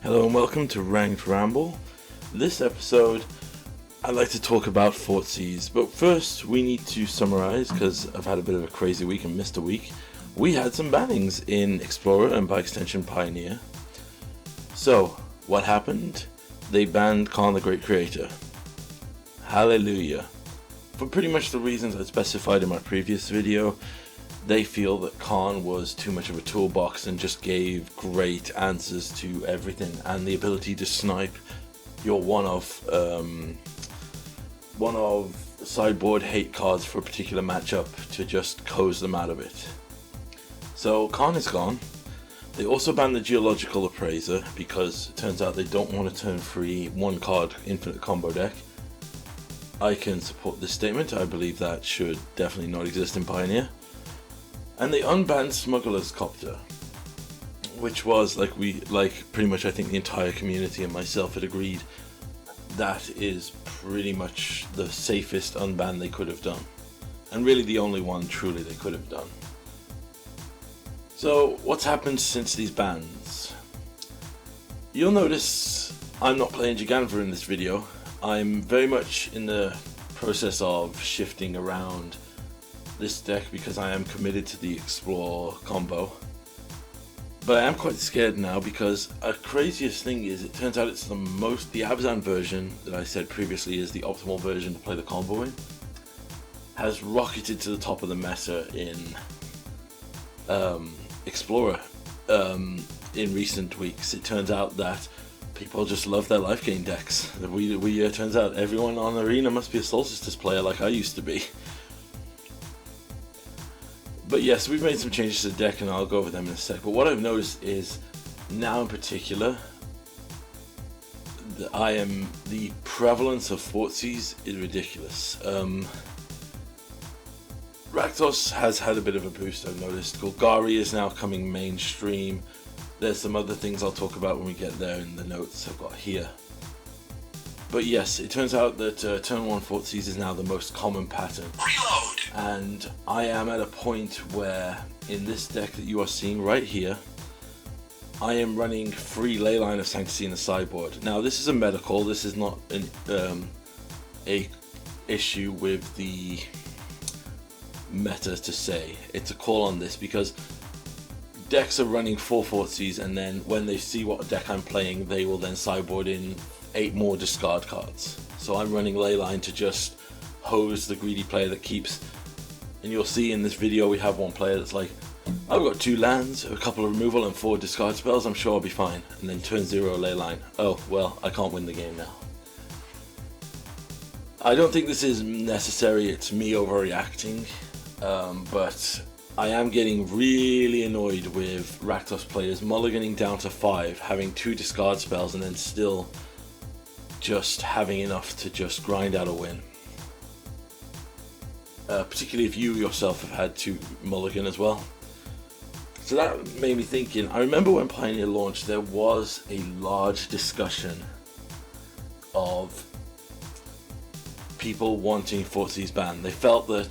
Hello and welcome to Ranked Ramble. This episode, I'd like to talk about Thoughtseize, but first we need to summarize, because I've had a bit of a crazy week and missed a week. We had some bannings in Explorer and by extension Pioneer. So, what happened? They banned Khan the Great Creator. Hallelujah. For pretty much the reasons I specified in my previous video, they feel that Khan was too much of a toolbox and just gave great answers to everything, and the ability to snipe your one of sideboard hate cards for a particular matchup to just coast them out of it. So Khan is gone. They also banned the Geological Appraiser because it turns out they don't want to turn free one card infinite combo deck. I can support this statement. I believe that should definitely not exist in Pioneer. And they unbanned Smuggler's Copter, which was pretty much I think the entire community and myself had agreed that is pretty much the safest unban they could have done, and really the only one truly they could have done. So what's happened since these bans? You'll notice I'm not playing Gigantha in this video. I'm very much in the process of shifting around this deck because I am committed to the Explore combo. But I am quite scared now because a craziest thing is it turns out it's the Abzan version that I said previously is the optimal version to play the combo in, has rocketed to the top of the meta in Explorer in recent weeks. It turns out that people just love their life gain decks. Turns out everyone on Arena must be a Solstice player like I used to be. But yes, we've made some changes to the deck and I'll go over them in a sec. But what I've noticed is, now in particular, the prevalence of Thoughtseize is ridiculous. Rakdos has had a bit of a boost, I've noticed. Golgari is now coming mainstream. There's some other things I'll talk about when we get there in the notes I've got here. But yes, it turns out that turn 1 Thoughtseize is now the most common pattern. Reload! And I am at a point where, in this deck that you are seeing right here, I am running free Leyline of Sanctity in the sideboard. Now this is a medical, this is not a issue with the meta to say. It's a call on this because decks are running 4 Thoughtseize, and then when they see what deck I'm playing, they will then sideboard in 8 more discard cards. So I'm running Leyline to just hose the greedy player that keeps, and you'll see in this video we have one player that's like, I've got 2 lands, a couple of removal and 4 discard spells, I'm sure I'll be fine. And then turn 0 Leyline. Oh, well, I can't win the game now. I don't think this is necessary, it's me overreacting, but I am getting really annoyed with Rakdos players mulliganing down to 5, having 2 discard spells and then still just having enough to just grind out a win. Particularly if you yourself have had to mulligan as well. So that made me thinking, I remember when Pioneer launched there was a large discussion of people wanting Thoughtseize banned. They felt that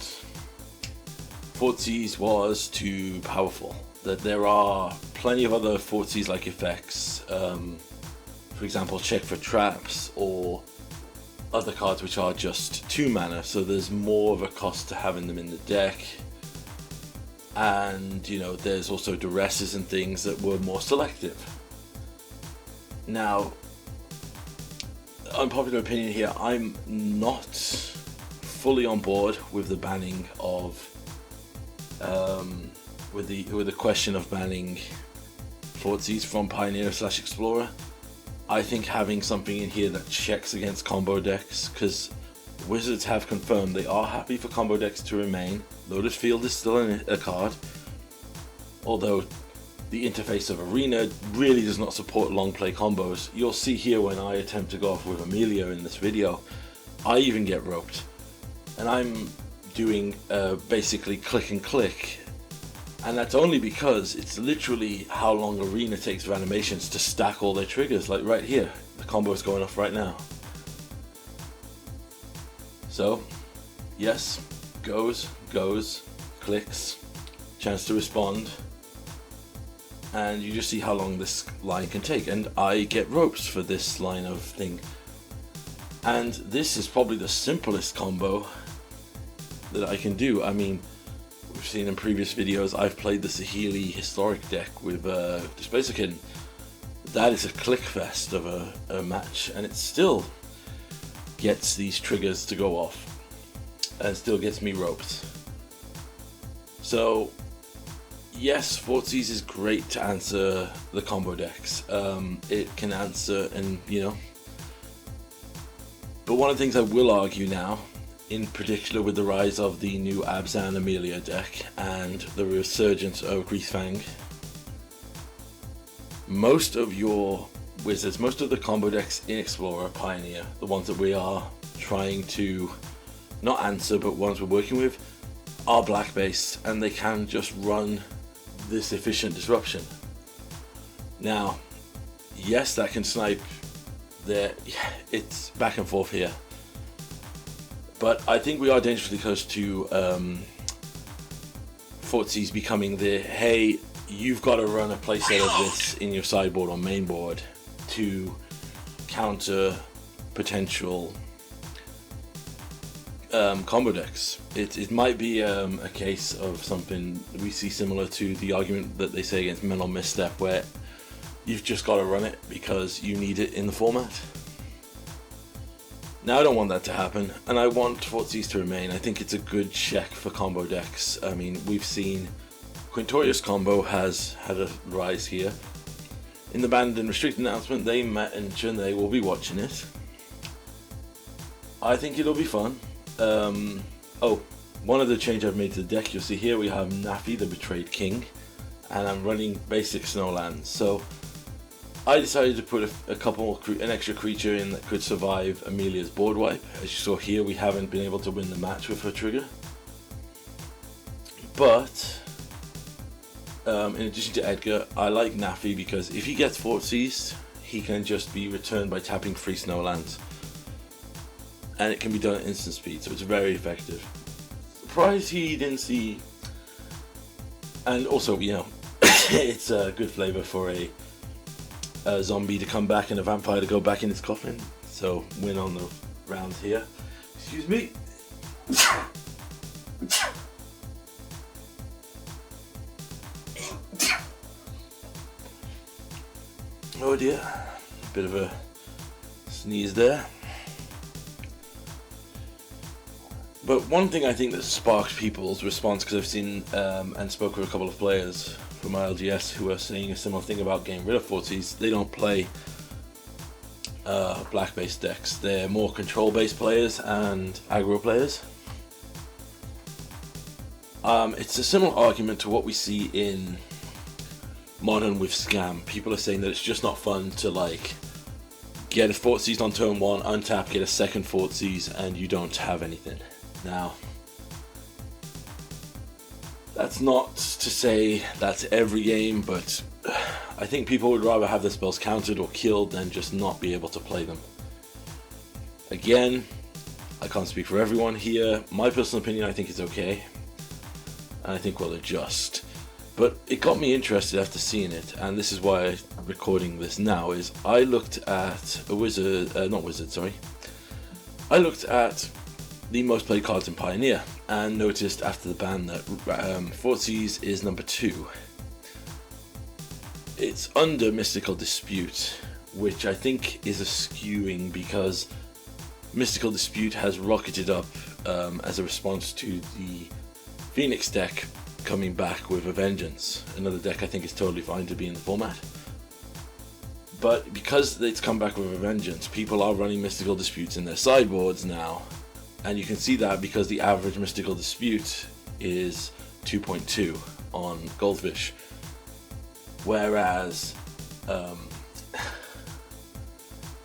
Thoughtseize was too powerful, that there are plenty of other Thoughtseize-like effects, for example check for traps or other cards which are just 2 mana, so there's more of a cost to having them in the deck. And you know, there's also duresses and things that were more selective. Now, unpopular opinion here, I'm not fully on board with the banning of with the question of banning Thoughtseize from Pioneer / Explorer. I think having something in here that checks against combo decks, because Wizards have confirmed they are happy for combo decks to remain. Lotus Field is still a card, although the interface of Arena really does not support long play combos. You'll see here when I attempt to go off with Amalia in this video, I even get roped. And I'm doing basically click and click. And that's only because it's literally how long Arena takes for animations to stack all their triggers. Like right here, the combo is going off right now. So, yes, goes, clicks, chance to respond. and you just see how long this line can take. And I get ropes for this line of thing. And this is probably the simplest combo that I can do. I mean, we've seen in previous videos, I've played the Saheeli historic deck with Displacer Kitten. That is a click fest of a match, and it still gets these triggers to go off and still gets me ropes. So yes, Thoughtseize is great to answer the combo decks. It can answer, and you know, but one of the things I will argue now, in particular with the rise of the new Abzan Amalia deck and the resurgence of Greasefang, most of your wizards, most of the combo decks in Explorer, Pioneer, the ones that we are trying to not answer but ones we're working with, are black based, and they can just run this efficient disruption. Now yes, that can snipe there, it's back and forth here, but I think we are dangerously close to Thoughtseize becoming the, hey, you've got to run a playset of this in your sideboard or main board to counter potential combo decks. It might be a case of something we see similar to the argument that they say against Mental Misstep, where you've just got to run it because you need it in the format. Now I don't want that to happen, and I want Thoughtseize to remain. I think it's a good check for combo decks. I mean, we've seen Quintorius combo has had a rise here. In the banned and restricted announcement, they mentioned they will be watching it. I think it'll be fun. Oh, one other change I've made to the deck, you'll see here we have Nafi, the Betrayed King, and I'm running basic Snowlands. So I decided to put an extra creature in that could survive Amelia's board wipe. As you saw here, we haven't been able to win the match with her trigger. But in addition to Edgar, I like Nafi because if he gets Thoughtseize, he can just be returned by tapping 3 Snowlands. And it can be done at instant speed, so it's very effective. Surprised he didn't see... And also, you know, it's a good flavor for a zombie to come back and a vampire to go back in its coffin. So, win on the rounds here. Excuse me. Oh dear, bit of a sneeze there. But one thing I think that sparked people's response, because I've seen and spoke with a couple of players from my LGS who are saying a similar thing about getting rid of Thoughtseize. They don't play black-based decks. They're more control-based players and aggro players. It's a similar argument to what we see in Modern with Scam. People are saying that it's just not fun to like get a Thoughtseize on turn 1, untap, get a second Thoughtseize, and you don't have anything. Now, that's not to say that's every game, but I think people would rather have their spells countered or killed than just not be able to play them. Again, I can't speak for everyone here. My personal opinion, I think it's okay, and I think we'll adjust. But it got me interested after seeing it, and this is why I'm recording this now, is I looked at I looked at the most played cards in Pioneer, and noticed after the ban that Thoughtseize is number 2. It's under Mystical Dispute, which I think is a skewing because Mystical Dispute has rocketed up as a response to the Phoenix deck coming back with a Vengeance. Another deck I think is totally fine to be in the format. But because it's come back with a Vengeance, people are running Mystical Disputes in their sideboards now. And you can see that because the average Mystical Dispute is 2.2 on Goldfish. Whereas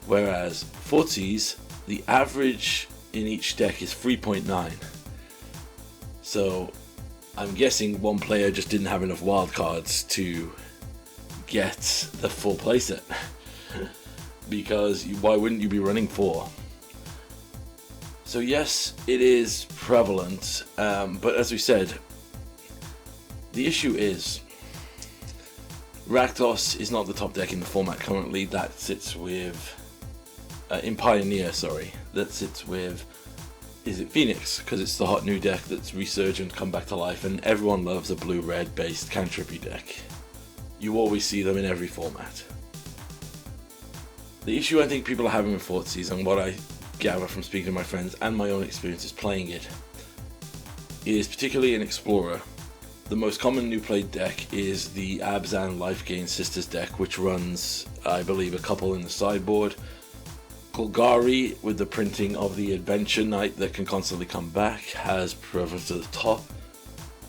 Thoughtseize, the average in each deck is 3.9. So I'm guessing one player just didn't have enough wildcards to get the full playset. Because why wouldn't you be running 4? So yes, it is prevalent, but as we said, the issue is Rakdos is not the top deck in the format currently. That sits with in Pioneer, that sits with, is it Phoenix? Because it's the hot new deck that's resurgent, come back to life, and everyone loves a blue-red based cantrippy deck. You always see them in every format. The issue I think people are having with Thoughtseize, and what I gather from speaking to my friends and my own experiences playing it, is particularly in Explorer, the most common new played deck is the Abzan Life Gain Sisters deck, which runs, I believe, a couple in the sideboard. Golgari, with the printing of the Adventure Knight that can constantly come back, has preference to the top,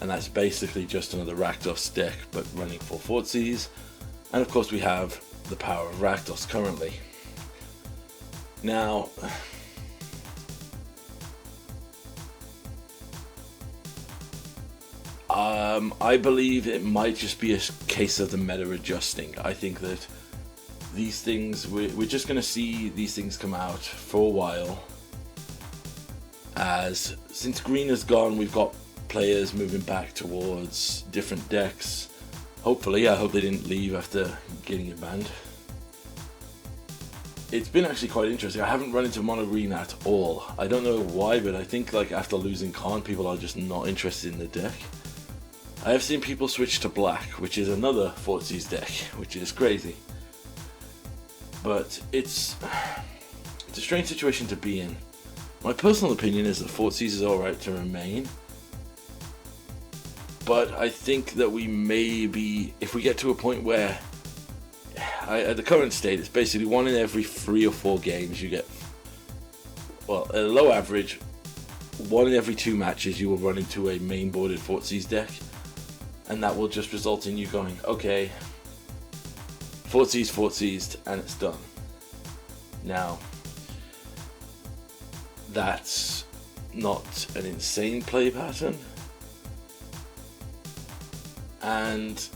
and that's basically just another Rakdos deck, but running for Thoughtseize. And of course we have the power of Rakdos currently. Now, I believe it might just be a case of the meta adjusting. I think that these things, we're just going to see these things come out for a while. As since green is gone, we've got players moving back towards different decks. Hopefully, I hope they didn't leave after getting it banned. It's been actually quite interesting. I haven't run into mono green at all. I don't know why, but I think like after losing Khan, people are just not interested in the deck. I have seen people switch to black, which is another Thoughtseize deck, which is crazy. But it's a strange situation to be in. My personal opinion is that Thoughtseize is alright to remain. But I think that we may be, if we get to a point where, at the current state, it's basically 1 in every 3 or 4 games you get, well, at a low average, 1 in every 2 matches you will run into a main boarded Thoughtseize deck. And that will just result in you going, okay, Thoughtseized, and it's done. Now, that's not an insane play pattern. And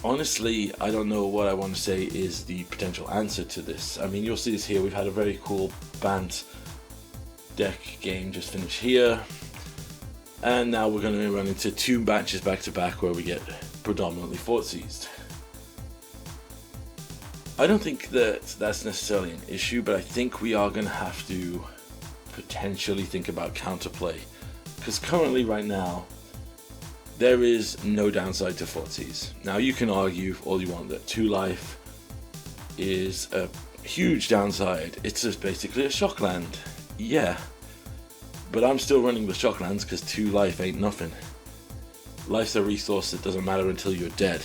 honestly, I don't know what I want to say is the potential answer to this. I mean, you'll see this here. We've had a very cool Bant deck game just finished here. And now we're going to run into 2 matches back to back where we get predominantly Thoughtseized. I don't think that that's necessarily an issue, but I think we are going to have to potentially think about counterplay. Because currently, right now, there is no downside to Thoughtseize. Now, you can argue all you want that 2 life is a huge downside. It's just basically a shock land. Yeah. But I'm still running the shock lands because 2 life ain't nothing. Life's a resource that doesn't matter until you're dead.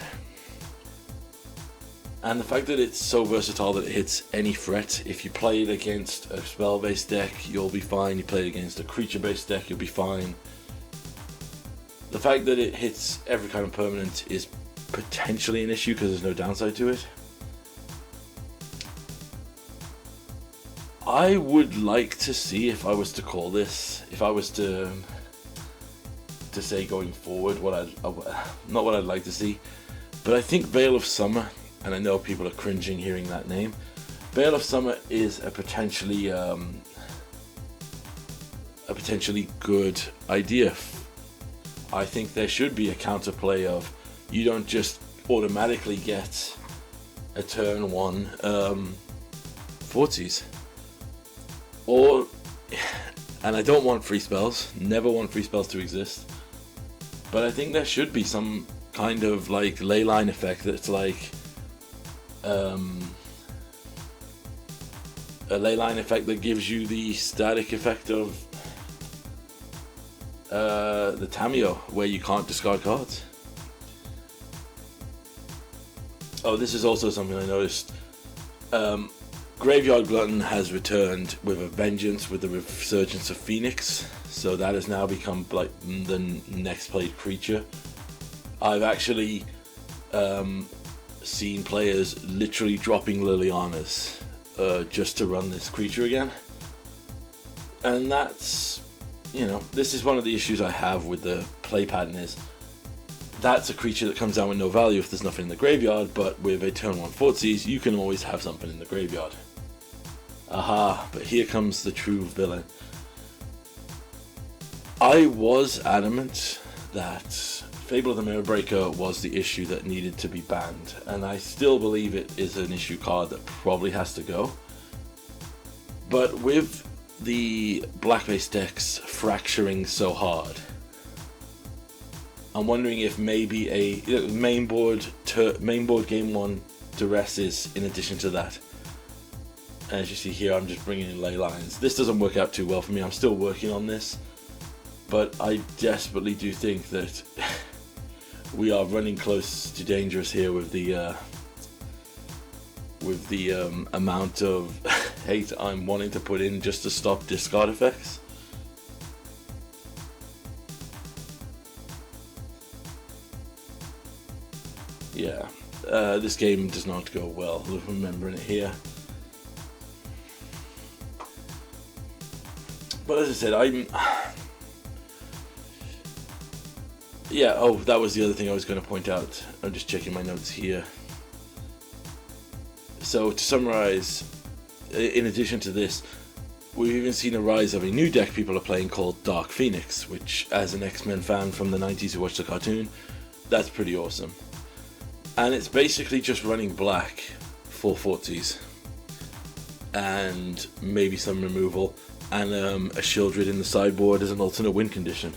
And the fact that it's so versatile that it hits any threat, if you play it against a spell-based deck, you'll be fine. You play it against a creature-based deck, you'll be fine. The fact that it hits every kind of permanent is potentially an issue because there's no downside to it. I would like to see, if I was to call this, if I was to say going forward, not what I'd like to see, but I think Veil of Summer, and I know people are cringing hearing that name, Veil of Summer is a potentially good idea. I think there should be a counterplay of, you don't just automatically get a turn 1 Thoughtseize. Or, and I don't want free spells, never want free spells to exist, but I think there should be some kind of like leyline effect that's like a leyline effect that gives you the static effect of the Tamiyo, where you can't discard cards. Oh, this is also something I noticed. Graveyard Glutton has returned with a vengeance with the resurgence of Phoenix, so that has now become like the next played creature. I've actually seen players literally dropping Lilianas just to run this creature again, and that's, you know, this is one of the issues I have with the play pattern is that's a creature that comes down with no value if there's nothing in the graveyard, but with a turn 1 Thoughtseize, you can always have something in the graveyard. Aha, but here comes the true villain. I was adamant that Fable of the Mirror Breaker was the issue that needed to be banned, and I still believe it is an issue card that probably has to go. But with the black-based decks fracturing so hard, I'm wondering if maybe a mainboard game 1 duresses in addition to that. And as you see here, I'm just bringing in ley lines. This doesn't work out too well for me. I'm still working on this, but I desperately do think that we are running close to dangerous here with the amount of hate I'm wanting to put in just to stop discard effects. Yeah, this game does not go well, remembering it here. But as I said, yeah, oh, that was the other thing I was going to point out. I'm just checking my notes here. So to summarize, in addition to this, we've even seen a rise of a new deck people are playing called Dark Phoenix, which, as an X-Men fan from the 90s who watched the cartoon, that's pretty awesome. And it's basically just running black for Thoughtseize, and maybe some removal, and a Shieldred in the sideboard as an alternate win condition.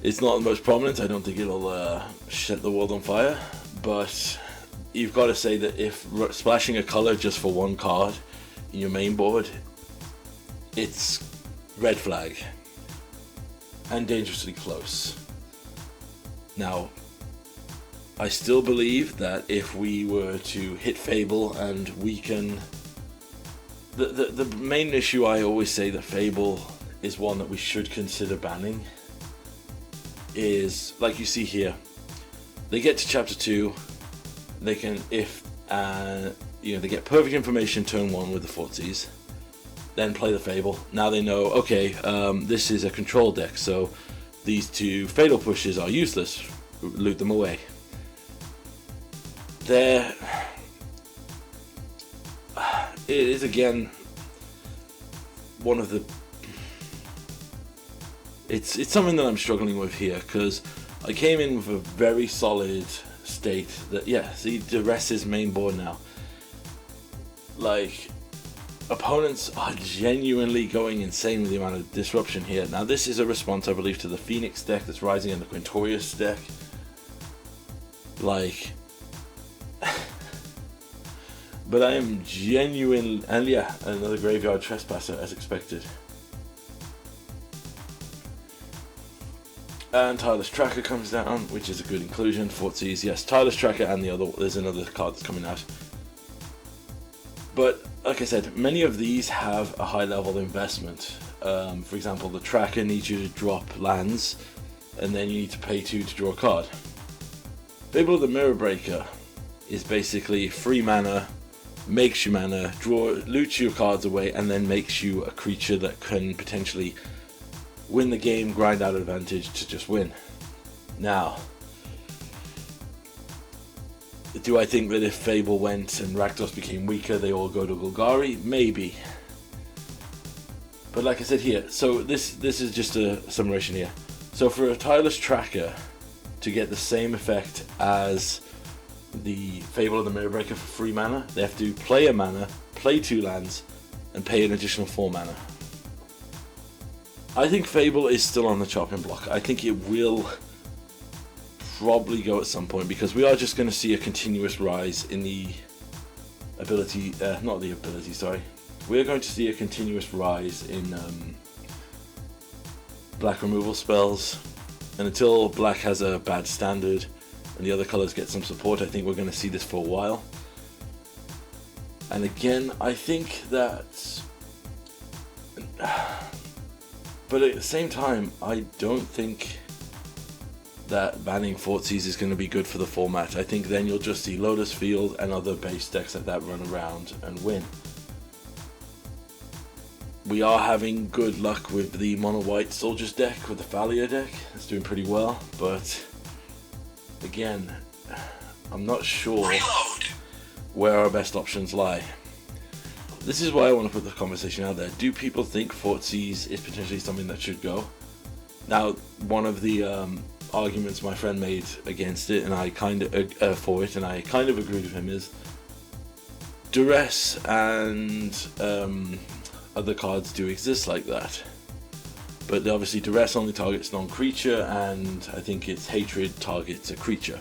It's not the most prominent. I don't think it'll set the world on fire, but you've got to say that if splashing a color just for one card in your main board, it's red flag and dangerously close. Now, I still believe that if we were to hit Fable and weaken the main issue, I always say that Fable is one that we should consider banning, is like you see here. They get to chapter 2, they can, if they get perfect information turn 1 with the Thoughtseize, then play the Fable. Now they know, okay, this is a control deck, so these 2 fatal pushes are useless, loot them away. There, it is again one of the. It's something that I'm struggling with here, because I came in with a very solid state that, yeah, see, duress is main board now. Like, opponents are genuinely going insane with the amount of disruption here. Now, this is a response, I believe, to the Phoenix deck that's rising in the Quintorius deck. Like, but I am genuine, and yeah, another Graveyard Trespasser as expected. And Tireless Tracker comes down, which is a good inclusion. Thoughtseize, yes, Tireless Tracker, and there's another card that's coming out. But like I said, many of these have a high level investment. For example, the Tracker needs you to drop lands, and then you need to pay 2 to draw a card. Fable of the Mirror Breaker is basically free mana, makes you mana, loots your cards away, and then makes you a creature that can potentially win the game, grind out advantage to just win. Now, do I think that if Fable went and Rakdos became weaker, they all go to Golgari? Maybe. But like I said here, so this is just a summation here. So for a Tireless Tracker to get the same effect as the Fable of the Mirror Breaker for free mana, they have to play a mana, play 2 lands, and pay an additional 4 mana. I think Fable is still on the chopping block. I think it will probably go at some point, because we are just going to see a continuous rise in the ability, we're going to see a continuous rise in black removal spells, and until black has a bad standard and the other colors get some support, I think we're going to see this for a while. And again, I think that, but at the same time, I don't think that banning Thoughtseize is going to be good for the format. I think then you'll just see Lotus Field and other base decks like that run around and win. We are having good luck with the mono white soldiers deck, with the Thalia deck. It's doing pretty well, but again, I'm not sure where our best options lie. This is why I want to put the conversation out there. Do people think Thoughtseize is potentially something that should go? Now, one of the arguments my friend made against it, and I kind of for it, and I kind of agreed with him, is duress and other cards do exist like that. But obviously duress only targets non-creature, and I think its hatred targets a creature.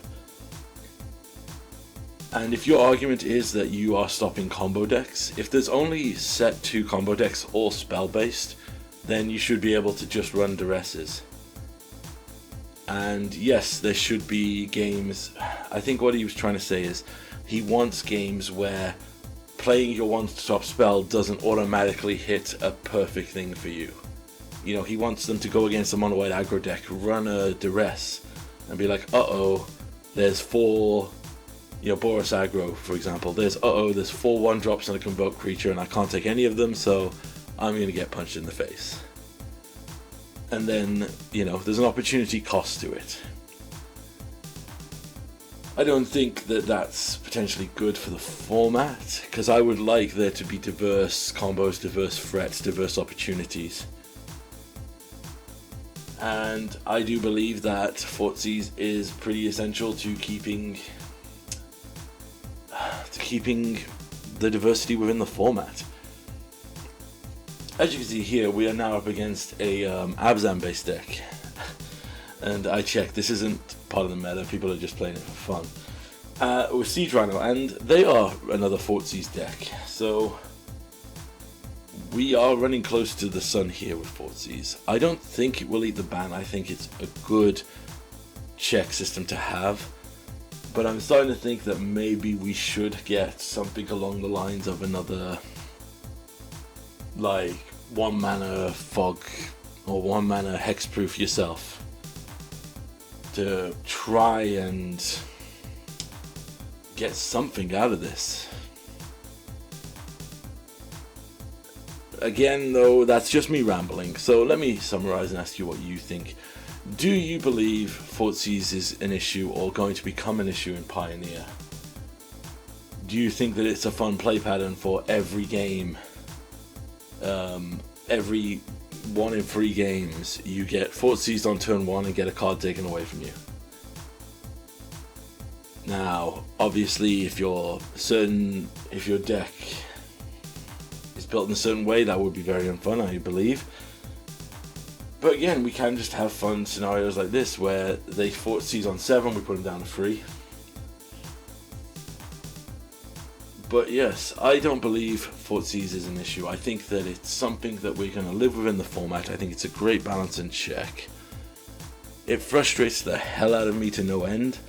And if your argument is that you are stopping combo decks, if there's only set 2 combo decks all spell based, then you should be able to just run duresses. And yes, there should be games. I think what he was trying to say is he wants games where playing your one-stop spell doesn't automatically hit a perfect thing for you. You know, he wants them to go against a mono-white aggro deck, run a duress, and be like, uh-oh, there's 4, you know, Boros aggro, for example. There's 4 1-drops and a convoke creature, and I can't take any of them, so I'm going to get punched in the face. And then, you know, there's an opportunity cost to it. I don't think that that's potentially good for the format, because I would like there to be diverse combos, diverse threats, diverse opportunities. And I do believe that Thoughtseize is pretty essential to keeping the diversity within the format. As you can see here, we are now up against a Abzan based deck. And I checked, this isn't part of the meta, people are just playing it for fun. With Siege Rhino, and they are another Thoughtseize deck. So we are running close to the sun here with Thoughtseize. I don't think it will eat the ban. I think it's a good check system to have. But I'm starting to think that maybe we should get something along the lines of another, like, 1 mana fog or 1 mana hexproof yourself to try and get something out of this. Again, though, that's just me rambling, so let me summarize and ask you what you think. Do you believe Thoughtseize is an issue or going to become an issue in Pioneer? Do you think that it's a fun play pattern for every game? Every 1 in 3 games, you get Thoughtseize on turn 1 and get a card taken away from you. Now, obviously, if your deck is built in a certain way, that would be very unfun, I believe. But again, we can just have fun scenarios like this where they Thoughtseize on 7, we put them down to 3. But yes, I don't believe Thoughtseize is an issue. I think that it's something that we're going to live within the format. I think it's a great balance and check. It frustrates the hell out of me to no end,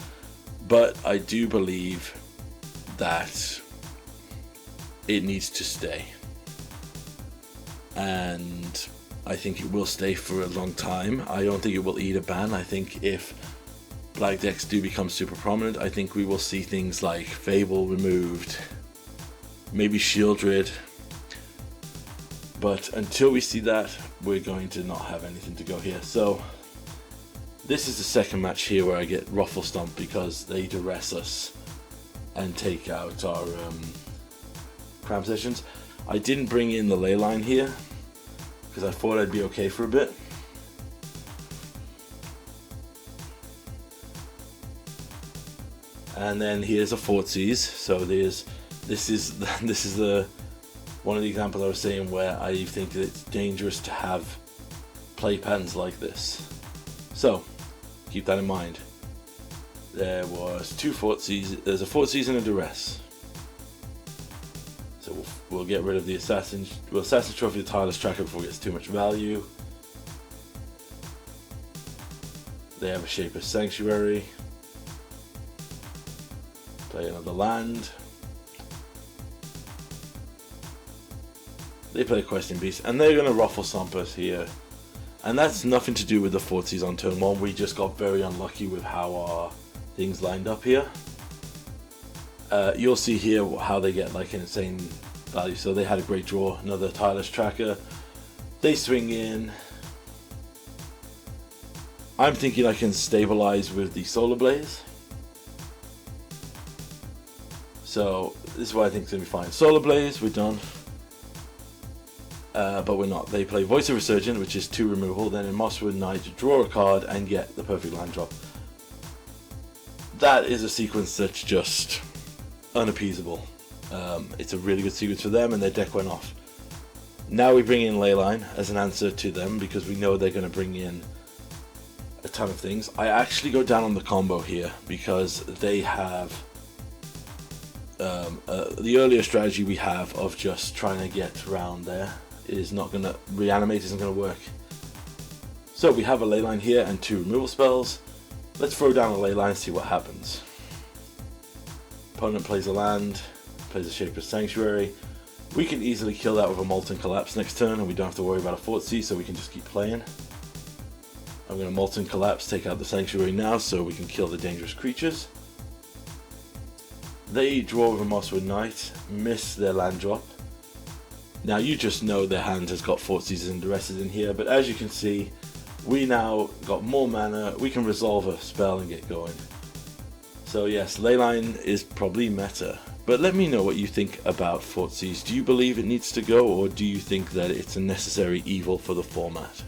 but I do believe that it needs to stay. And I think it will stay for a long time. I don't think it will eat a ban. I think if black decks do become super prominent, I think we will see things like Fable removed, maybe Shieldred. But until we see that, we're going to not have anything to go here. So this is the second match here where I get Ruffle Stomp because they duress us and take out our Cram Sessions. I didn't bring in the ley line here because I thought I'd be okay for a bit. And then here's a Thoughtseize. So this is the one of the examples I was saying where I think that it's dangerous to have play patterns like this. So keep that in mind. There was 2 Thoughtseizes. There's a Thoughtseize and a Duress. So we'll get rid of the Assassin. We'll Assassin Trophy the Tireless Tracker before it gets too much value. They have a Shaper's Sanctuary. Play another land. They play Questing Beast, and they're going to Ruffle Stomp us here. And that's nothing to do with the Thoughtseize on turn 1. We just got very unlucky with how our things lined up here. You'll see here how they get like an insane value. So they had a great draw, another Tireless Tracker. They swing in. I'm thinking I can stabilize with the Solar Blaze. So this is what I think is going to be fine. Solar Blaze, we're done. but we're not. They play Voice of Resurgent, which is 2 removal, then in Mosswood Knight, draw a card and get the perfect land drop. That is a sequence that's just unappeasable. It's a really good sequence for them, and their deck went off. Now we bring in Leyline as an answer to them, because we know they're going to bring in a ton of things. I actually go down on the combo here, because they have the earlier strategy we have of just trying to get around there is not going to, Reanimate isn't going to work. So we have a Leyline here and 2 removal spells. Let's throw down a Leyline and see what happens. Opponent plays a land, plays a Shapeless Sanctuary. We can easily kill that with a Molten Collapse next turn, and we don't have to worry about a Thoughtseize, so we can just keep playing. I'm going to Molten Collapse, take out the Sanctuary now, so we can kill the dangerous creatures. They draw with a Mosswood Knight, miss their land drop. Now you just know their hand has got Thoughtseizes and Duresses in here, but as you can see, we now got more mana, we can resolve a spell and get going. So yes, Leyline is probably meta. But let me know what you think about Thoughtseize. Do you believe it needs to go, or do you think that it's a necessary evil for the format?